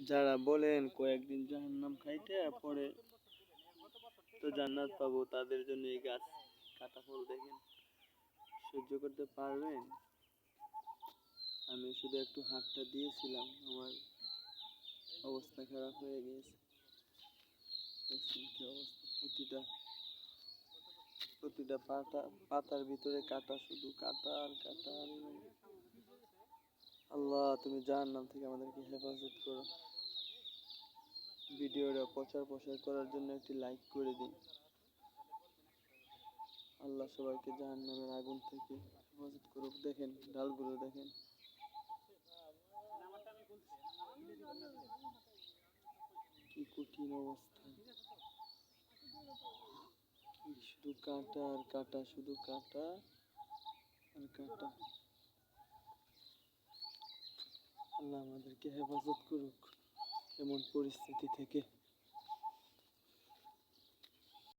যারা বলেন কয়েকদিন জাহান্নাম খাইতে পরে তো জান্নাত পাবো, তাদের জন্য এই গাছ কাটা ফল দেখেন সহ্য করতে পারবেন? আমি শুধু একটু হাতটা দিয়েছিলাম, আমার অবস্থা খারাপ হয়ে গিয়েছে। দেখছেন কি অবস্থা, প্রতিটা পাতার ভিতরে কাটা, শুধু কাটা আর কাটা। আর আল্লাহ, তুমি জাহান্নাম থেকে আমাদেরকে হেফাজত করো। ভিডিওটা প্রচার করার জন্য একটি লাইক করে দিন। আল্লাহ সবাইকে জাহান্নামের আগুন থেকে হেফাজত করুক। দেখেন ডালগুলো দেখেন, কি কঠিন অবস্থা। শুধু কাটা আর কাটা, শুধু কাটা আর কাটা। আল্লাহ আমাদেরকে হেফাজত করুক এমন পরিস্থিতি থেকে।